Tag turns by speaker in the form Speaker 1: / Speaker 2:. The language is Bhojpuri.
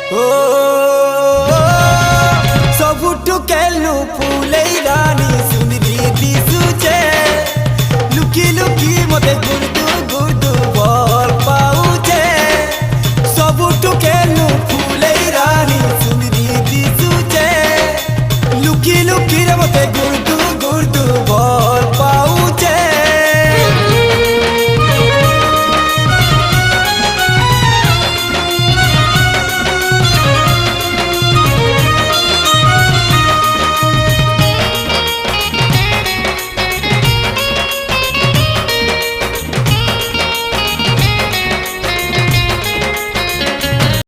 Speaker 1: ओ सबुठु केलु फूलै रानी सुंदरी दिसुचे लुकी लुकी मते गुर्दु गुर्दु